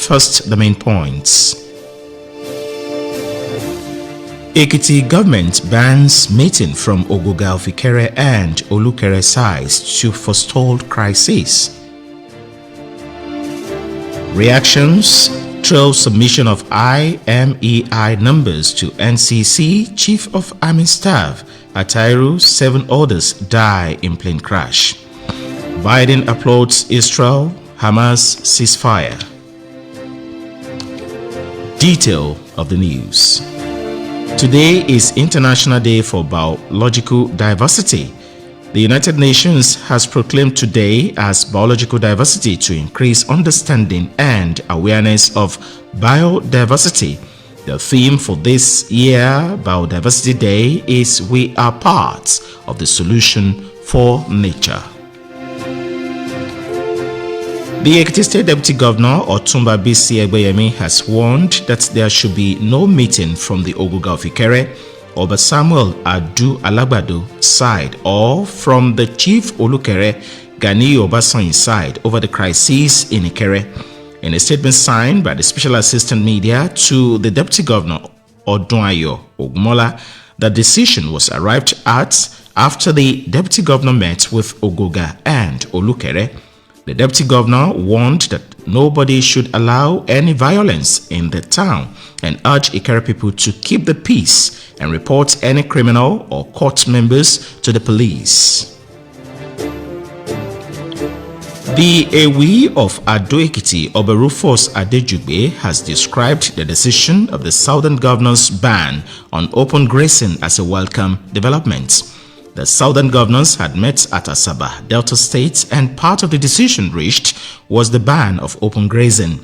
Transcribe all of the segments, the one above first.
First, the main points. Ekiti government bans meeting from Ogoga of Ikere and Olukere sides to forestall crisis. Reactions trail submission of IMEI numbers to NCC Chief of Army Staff. Atairu, 7 others die in plane crash. Biden applauds Israel, Hamas ceasefire. Detail of the news. Today is International Day for Biological Diversity. The United Nations has proclaimed today as Biological Diversity to increase understanding and awareness of biodiversity. The theme for this year Biodiversity Day is "We are part of the solution for nature." The Ekiti State Deputy Governor Otumba BC Egbeyemi has warned that there should be no meeting from the Ogoga of Ikere, Oba Samuel Adu Alagbado side or from the Chief Olukere Gani Obasanyi side over the crisis in Ikere. In a statement signed by the Special Assistant Media to the Deputy Governor Odunayo Ogmola, the decision was arrived at after the Deputy Governor met with Ogoga and Olukere. The Deputy Governor warned that nobody should allow any violence in the town and urged Ikere people to keep the peace and report any criminal or court members to the police. The Ewi of Ado-Ekiti, Oberufos Adejugbe, has described the decision of the Southern Governor's ban on open grazing as a welcome development. The Southern Governors had met at Asaba, Delta State, and part of the decision reached was the ban of open grazing.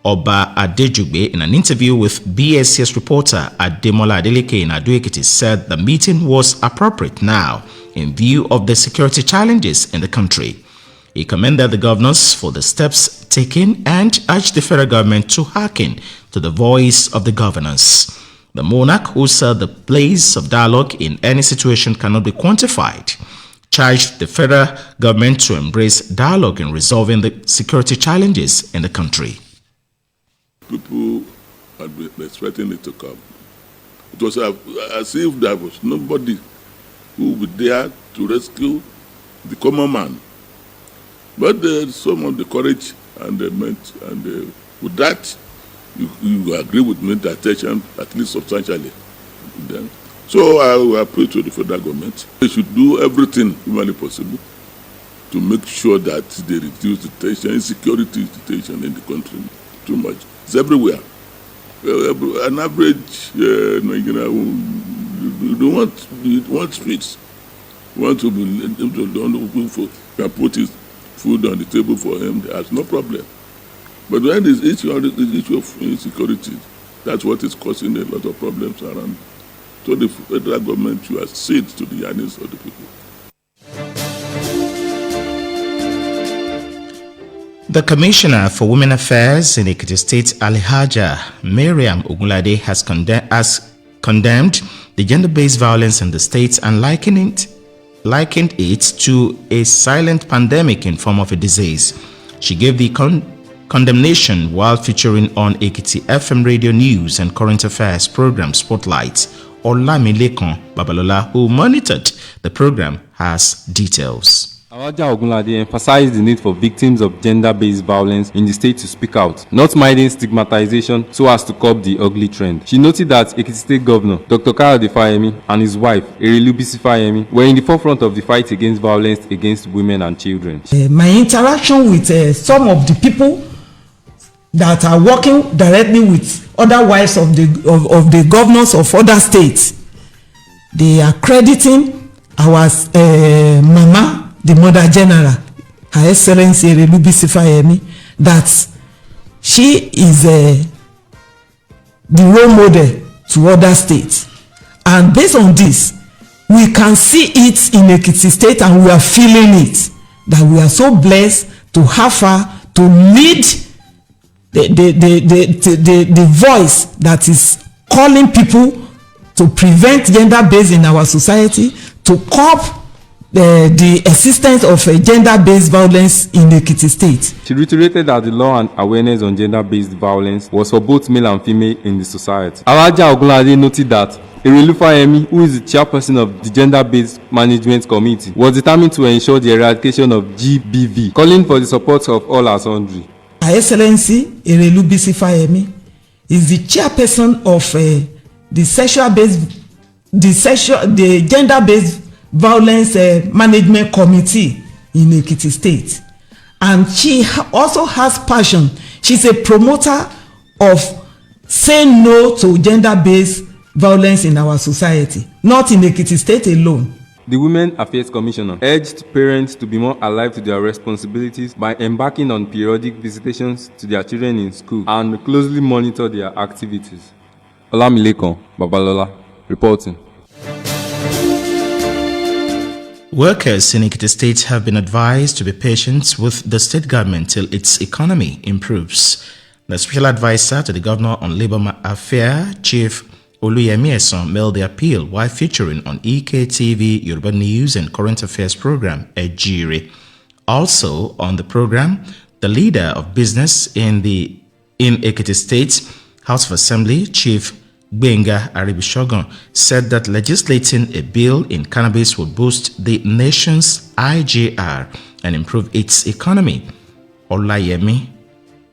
Oba Adejugbe, in an interview with BSCS reporter Ademola Adeleke in Ado-Ekiti, said the meeting was appropriate now in view of the security challenges in the country. He commended the governors for the steps taken and urged the federal government to hearken to the voice of the governors. The monarch, who said the place of dialogue in any situation cannot be quantified, charged the federal government to embrace dialogue in resolving the security challenges in the country. People had been expecting it to come. It was as if there was nobody who would be there to rescue the common man. But some of the courage and they meant, and with that, you agree with me that attention, at least substantially. Then, so I will appeal to the federal government. They should do everything humanly possible to make sure that they reduce the tension, insecurity tension in the country too much. It's everywhere. An average Nigerian want streets, want to be able to can put his food on the table for him. There's no problem. But when there's the issue of insecurity, that's what is causing a lot of problems around. So the federal government should accede to the yearnings of the people. The Commissioner for Women Affairs in Ekiti State, Alhaja Miriam Ogunlade, has condemned the gender-based violence in the state and likened it to a silent pandemic in form of a disease. She gave the condemnation while featuring on Ekiti FM radio news and current affairs program Spotlight. Olamilekon Babalola, who monitored the program, has details. Alhaja Ogunlade emphasized the need for victims of gender-based violence in the state to speak out, not minding stigmatization so as to curb the ugly trend. She noted that Ekiti State Governor Dr. Kayode Fayemi and his wife Erelu Bisi Fayemi were in the forefront of the fight against violence against women and children. My interaction with some of the people that are working directly with other wives of the governors of other states, they are crediting our mama, the Mother General, Her Excellency Erelu Bisi Fayemi, that she is the role model to other states. And based on this, we can see it in Ekiti State and we are feeling it, that we are so blessed to have her to lead the voice that is calling people to prevent gender-based in our society, to curb the existence of gender-based violence in Ekiti State. She reiterated that the law and awareness on gender-based violence was for both male and female in the society. Alaja Ogunlade noted that Erelu Fayemi, who is the chairperson of the Gender-Based Management Committee, was determined to ensure the eradication of GBV, calling for the support of all as sundry. Her Excellency Erelu Bisi Fayemi is the chairperson of the gender-based violence management committee in Ekiti State, and she also has passion. She's a promoter of saying no to gender-based violence in our society, not in Ekiti State alone. The Women Affairs Commissioner urged parents to be more alive to their responsibilities by embarking on periodic visitations to their children in school and closely monitor their activities. Olamilekan Babalola reporting. Workers in Ekiti State have been advised to be patient with the state government till its economy improves. The special advisor to the governor on labor affairs, Chief Oluyemi Eson, made the appeal while featuring on EKTV Yoruba News and Current Affairs program, Ejiri. Also on the program, the leader of business in Ekiti State House of Assembly, Chief Gbenga Aribishogun, said that legislating a bill in cannabis would boost the nation's IGR and improve its economy. Olayemi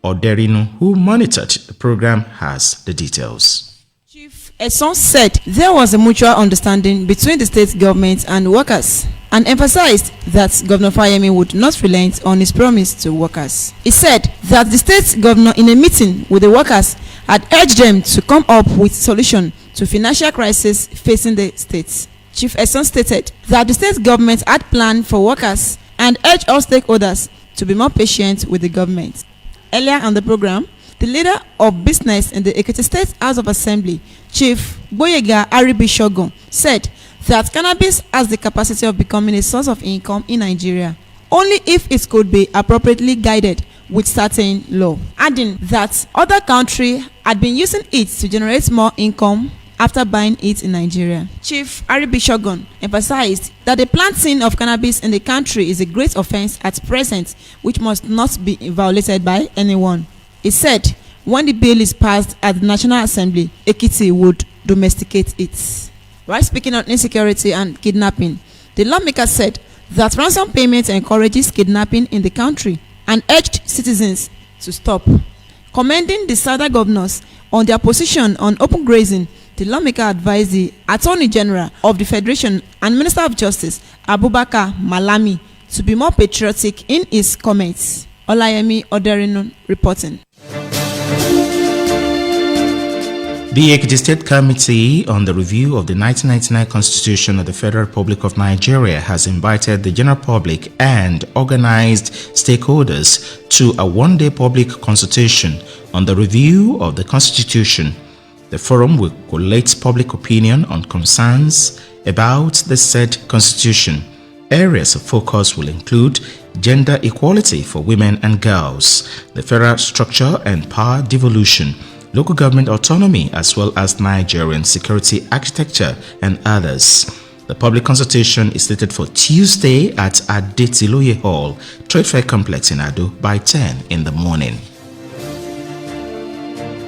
Oderinu, who monitored the program, has the details. Chief Eson said there was a mutual understanding between the state government and workers, and emphasized that Governor Fayemi would not relent on his promise to workers. He said that the state governor, in a meeting with the workers, had urged them to come up with a solution to financial crisis facing the states. Chief Eson stated that the state government had planned for workers and urged all stakeholders to be more patient with the government. Earlier on the program, the leader of business in the Ekiti State House of Assembly, Chief Gbenga Aribishogun, said that cannabis has the capacity of becoming a source of income in Nigeria, only if it could be appropriately guided with certain law, adding that other countries had been using it to generate more income after buying it in Nigeria. Chief Aribishogun emphasized that the planting of cannabis in the country is a great offense at present, which must not be violated by anyone. He said when the bill is passed at the National Assembly, Ekiti would domesticate it. While speaking on insecurity and kidnapping, the lawmaker said that ransom payment encourages kidnapping in the country and urged citizens to stop. Commending the southern governors on their position on open grazing, the lawmaker advised the Attorney General of the Federation and Minister of Justice, Abubakar Malami, to be more patriotic in his comments. Olayemi Oderinu reporting. The Ekiti State Committee on the Review of the 1999 Constitution of the Federal Republic of Nigeria has invited the general public and organized stakeholders to a one-day public consultation on the review of the Constitution. The forum will collate public opinion on concerns about the said Constitution. Areas of focus will include gender equality for women and girls, the federal structure and power devolution, local government autonomy, as well as Nigerian security architecture and others. The public consultation is slated for Tuesday at Adetiloye Hall, Trade Fair Complex in Ado by 10 in the morning.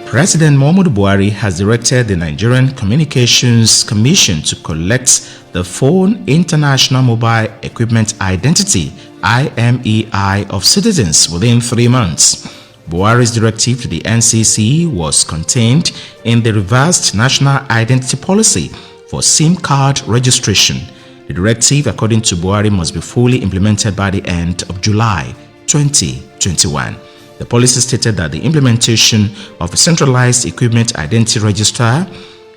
President Muhammadu Buhari has directed the Nigerian Communications Commission to collect the Phone International Mobile Equipment Identity (IMEI) of citizens within 3 months. Buhari's directive to the NCC was contained in the revised National Identity Policy for SIM card registration. The directive, according to Buhari, must be fully implemented by the end of July 2021. The policy stated that the implementation of a centralized equipment identity register,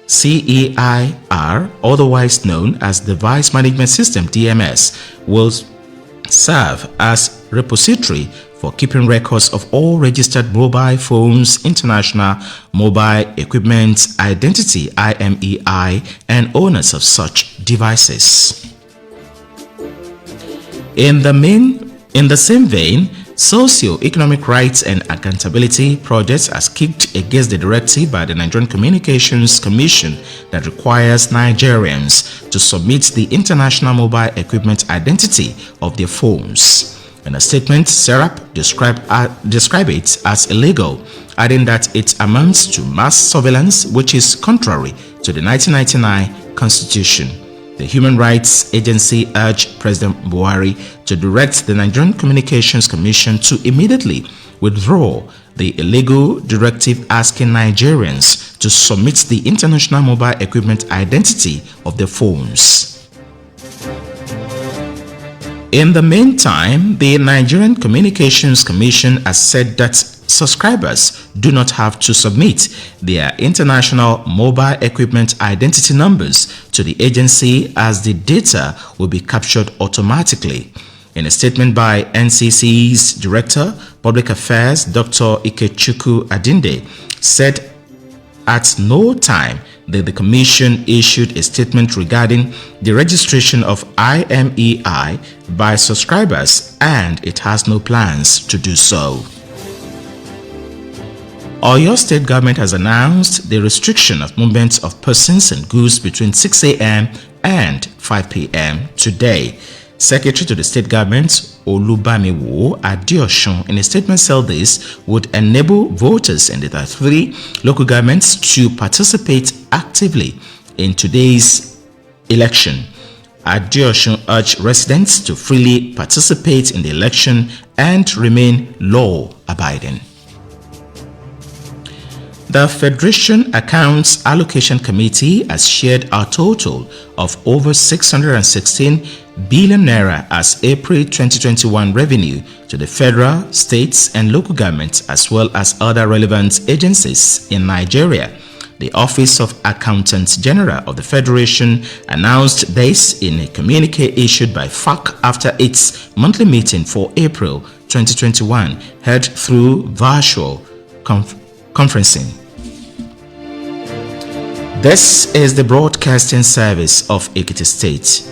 CEIR, otherwise known as Device Management System (DMS), will serve as repository for keeping records of all registered mobile phones, international mobile equipment identity (IMEI), and owners of such devices. In the same vein, Socio-Economic Rights and Accountability Project has kicked against the directive by the Nigerian Communications Commission that requires Nigerians to submit the international mobile equipment identity of their phones. In a statement, SERAP described it as illegal, adding that it amounts to mass surveillance, which is contrary to the 1999 Constitution. The Human Rights Agency urged President Buhari to direct the Nigerian Communications Commission to immediately withdraw the illegal directive asking Nigerians to submit the international mobile equipment identity of their phones. In the meantime, the Nigerian Communications Commission has said that subscribers do not have to submit their international mobile equipment identity numbers to the agency, as the data will be captured automatically. In a statement by NCC's Director, Public Affairs, Dr. Ikechukwu Adinde, said at no time did the Commission issued a statement regarding the registration of IMEI by subscribers, and it has no plans to do so. Oyo State Government has announced the restriction of movement of persons and goods between 6 a.m. and 5 p.m. today. Secretary to the State Government, Olubamiwo Adeosun, in a statement said this would enable voters in the 33 local governments to participate actively in today's election. Adeosun urged residents to freely participate in the election and remain law-abiding. The Federation Accounts Allocation Committee has shared a total of over 616 billion naira as April 2021 revenue to the federal, states, and local governments, as well as other relevant agencies in Nigeria. The Office of Accountant General of the Federation announced this in a communique issued by FAC after its monthly meeting for April 2021, held through virtual conferencing. This is the broadcasting service of Ekiti State.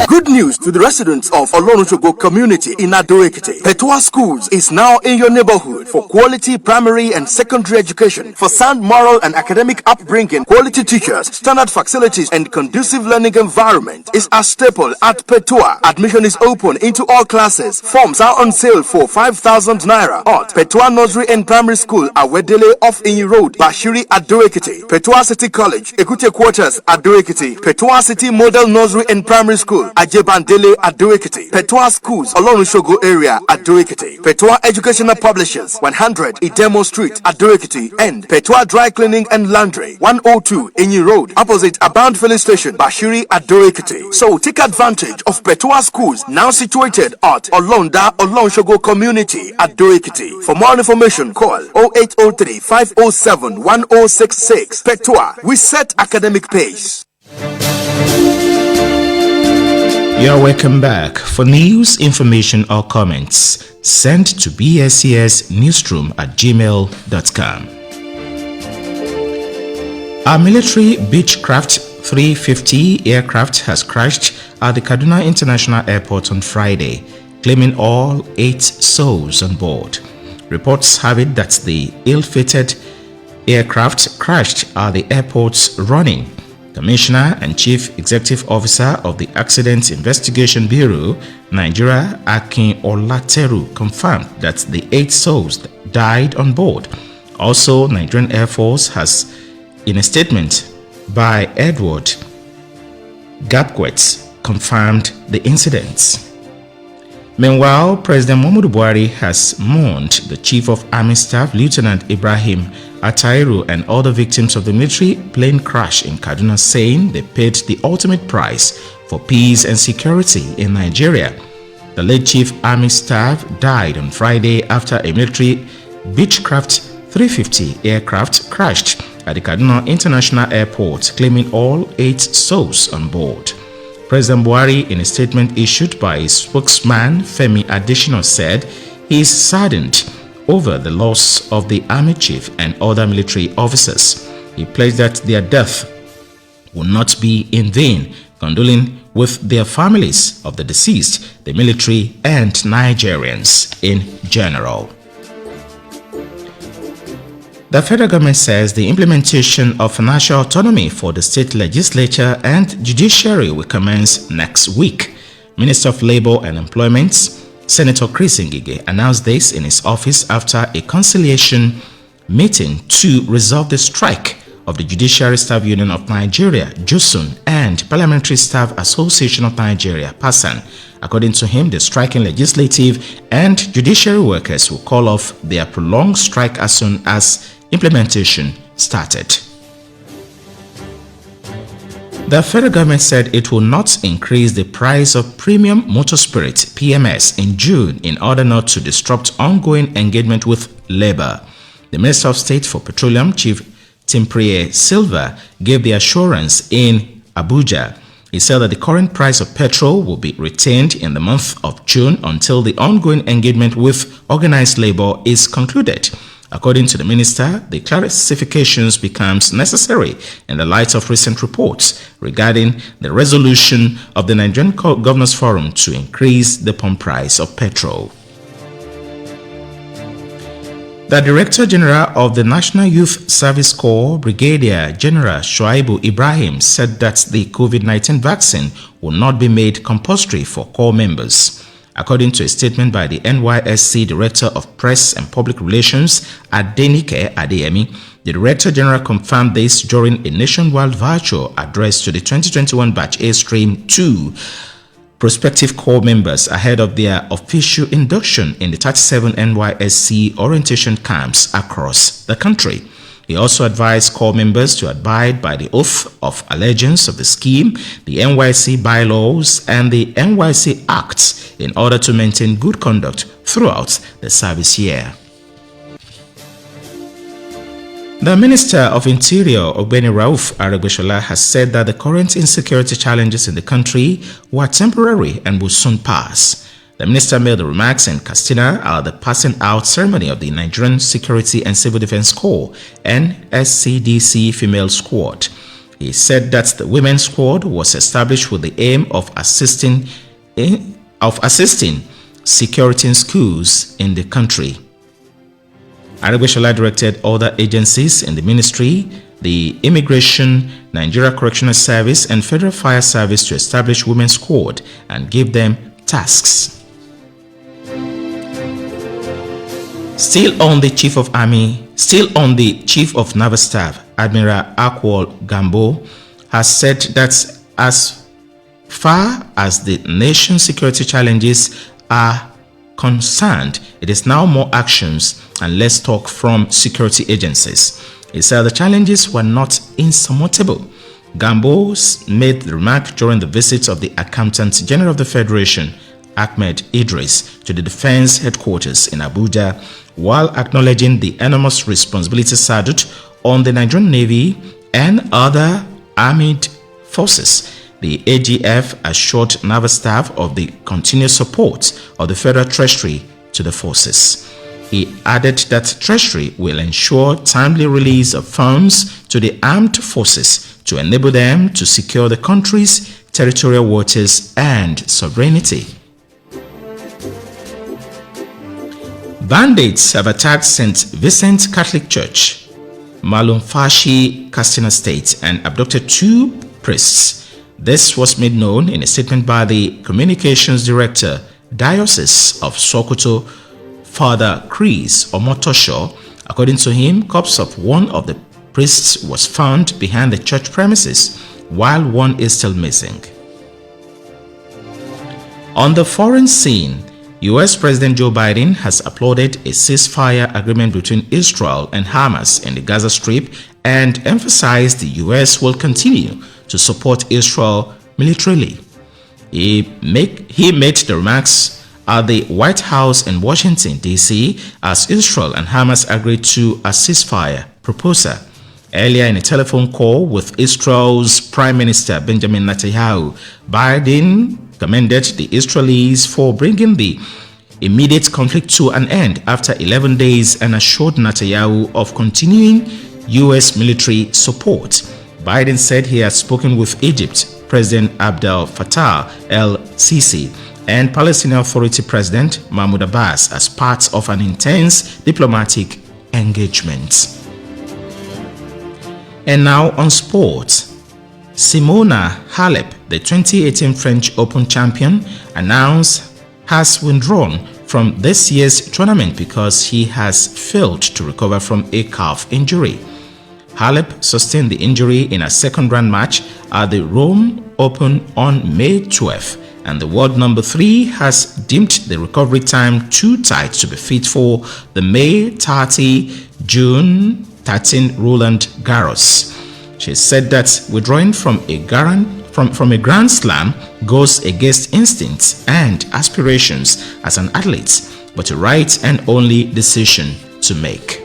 Good news to the residents of Olorunshogo community in Ado-Ekiti. Petwa Schools is now in your neighborhood for quality primary and secondary education, for sound moral and academic upbringing, quality teachers, standard facilities, and conducive learning environment is a staple at Petwa. Admission is open into all classes. Forms are on sale for 5,000 naira at Petwa Nursery and Primary School, Awedele off Inyi Road, Bashiri, Ado-Ekiti. Petwa City College, Ekute Quarters, Ado-Ekiti. Petwa City Model Nursery and Primary School, Ajebandele, Ado-Ekiti. Petwa Schools, Olorunshogo area, Ado-Ekiti. Petwa Educational Publishers, 100 Idemo Street, Ado-Ekiti, and Petwa Dry Cleaning and Laundry, 102 Inyi Road, opposite Abound Filling Station, Bashiri, Ado-Ekiti. So take advantage of Petwa Schools, now situated at Olonda, Olorunshogo Community, Ado-Ekiti. For more information, call 0803 507 1066. Petwa, we set academic pace. You are welcome back. For news, information, or comments, send to bscsnewsroom@gmail.com. Our military Beechcraft 350 aircraft has crashed at the Kaduna International Airport on Friday, claiming all 8 souls on board. Reports have it that the ill-fated aircraft crashed at the airport's running. Commissioner and Chief Executive Officer of the Accident Investigation Bureau, Nigeria, Akin Olateru, confirmed that the 8 souls died on board. Also, Nigerian Air Force has, in a statement by Edward Gapquet, confirmed the incident. Meanwhile, President Muhammadu Buhari has mourned the Chief of Army Staff, Lieutenant Ibrahim Atairu, and other victims of the military plane crash in Kaduna, saying they paid the ultimate price for peace and security in Nigeria. The late Chief Army Staff died on Friday after a military Beechcraft 350 aircraft crashed at the Kaduna International Airport, claiming all 8 souls on board. President Buhari, in a statement issued by his spokesman Femi Adesina, said he is saddened over the loss of the army chief and other military officers. He pledged that their death will not be in vain, condoling with their families of the deceased, the military, and Nigerians in general. The federal government says the implementation of financial autonomy for the state legislature and judiciary will commence next week. Minister of Labor and Employment, Senator Chris Ngige, announced this in his office after a conciliation meeting to resolve the strike of the Judiciary Staff Union of Nigeria, JUSUN, and Parliamentary Staff Association of Nigeria, PASAN. According to him, the striking legislative and judiciary workers will call off their prolonged strike as soon as implementation started. The federal government said it will not increase the price of premium motor spirit (PMS) in June in order not to disrupt ongoing engagement with labor. The Minister of State for Petroleum, Chief Timpriye Silva, gave the assurance in Abuja. He said that the current price of petrol will be retained in the month of June until the ongoing engagement with organized labor is concluded. According to the minister, the clarifications becomes necessary in the light of recent reports regarding the resolution of the Nigerian Governors Forum to increase the pump price of petrol. The Director General of the National Youth Service Corps, Brigadier General Shuaibu Ibrahim, said that the COVID-19 vaccine will not be made compulsory for corps members. According to a statement by the NYSC Director of Press and Public Relations, Adenike Adeyemi, the Director General confirmed this during a nationwide virtual address to the 2021 Batch A Stream 2 prospective corps members ahead of their official induction in the 37 NYSC orientation camps across the country. He also advised corps members to abide by the oath of allegiance of the scheme, the NYSC bylaws, and the NYSC Acts in order to maintain good conduct throughout the service year. The Minister of Interior, Ogbeni Rauf Aregbesola, has said that the current insecurity challenges in the country were temporary and will soon pass. The minister made the remarks in Katsina at the passing out ceremony of the Nigerian Security and Civil Defense Corps (NSCDC) Female Squad. He said that the Women's Squad was established with the aim of assisting security in schools in the country. Aregbesola directed other agencies in the ministry, the Immigration, Nigeria Correctional Service, and Federal Fire Service to establish Women's Squad and give them tasks. Still on the Chief of Naval Staff, Admiral Akwol Gambo, has said that as far as the nation's security challenges are concerned, it is now more actions and less talk from security agencies. He said the challenges were not insurmountable. Gambo made the remark during the visit of the Accountant General of the Federation, Ahmed Idris, to the Defense Headquarters in Abuja, while acknowledging the enormous responsibility saddled on the Nigerian Navy and other armed forces. The AGF assured Naval Staff of the continuous support of the Federal Treasury to the forces. He added that Treasury will ensure timely release of funds to the armed forces to enable them to secure the country's territorial waters and sovereignty. Bandits have attacked St. Vincent Catholic Church, Malumfashi, Katsina State, and abducted 2 priests. This was made known in a statement by the Communications Director, Diocese of Sokoto, Father Chris Omotosho. According to him, corpse of one of the priests was found behind the church premises, while one is still missing. On the foreign scene, U.S. President Joe Biden has applauded a ceasefire agreement between Israel and Hamas in the Gaza Strip and emphasized the U.S. will continue to support Israel militarily. He made the remarks at the White House in Washington, D.C. as Israel and Hamas agreed to a ceasefire proposal. Earlier in a telephone call with Israel's Prime Minister Benjamin Netanyahu, Biden commended the Israelis for bringing the immediate conflict to an end after 11 days and assured Netanyahu of continuing U.S. military support. Biden said he had spoken with Egypt President Abdel Fattah el-Sisi and Palestinian Authority President Mahmoud Abbas as part of an intense diplomatic engagement. And now on sports. Simona Halep, the 2018 French Open champion, has withdrawn from this year's tournament because he has failed to recover from a calf injury. Halep sustained the injury in a second-round match at the Rome Open on May 12, and the world number 3 has deemed the recovery time too tight to be fit for the May 30, June 13 Roland Garros. She said that withdrawing from a Grand Slam goes against instincts and aspirations as an athlete, but a right and only decision to make.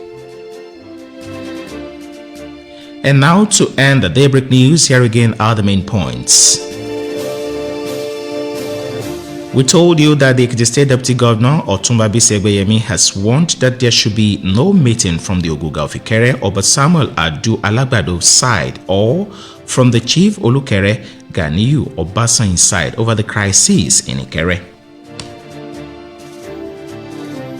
And now to end the Daybreak News, here again are the main points. We told you that the Ekiti State Deputy Governor Otumba Bisi Egbeyemi has warned that there should be no meeting from the Oguga of Ikere or Samuel Adu Alagbado side or from the Chief Olukere Ganiyu Obasanjo side over the crisis in Ikere.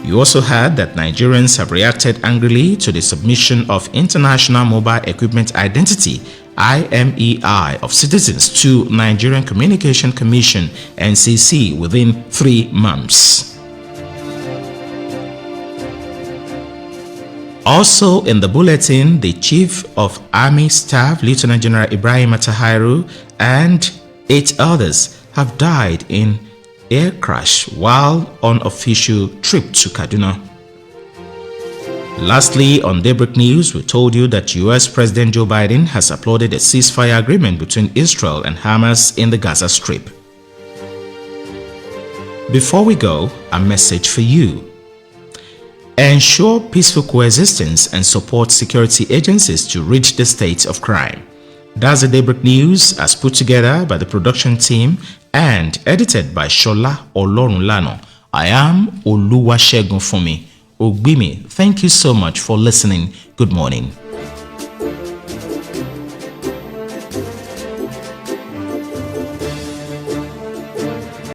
You also heard that Nigerians have reacted angrily to the submission of International Mobile Equipment Identity IMEI of citizens to Nigerian Communication Commission NCC within 3 months. Also in the bulletin, the Chief of Army Staff, Lieutenant General Ibrahim Atahiru, and 8 others have died in air crash while on official trip to Kaduna. Lastly, on Daybreak News, we told you that US President Joe Biden has applauded a ceasefire agreement between Israel and Hamas in the Gaza Strip. Before we go, a message for you. Ensure peaceful coexistence and support security agencies to rid the state of crime. That's the Daybreak News as put together by the production team and edited by Shola Olorunlano. I am Oluwasegun Fumi Ogbimi. Thank you so much for listening. Good morning.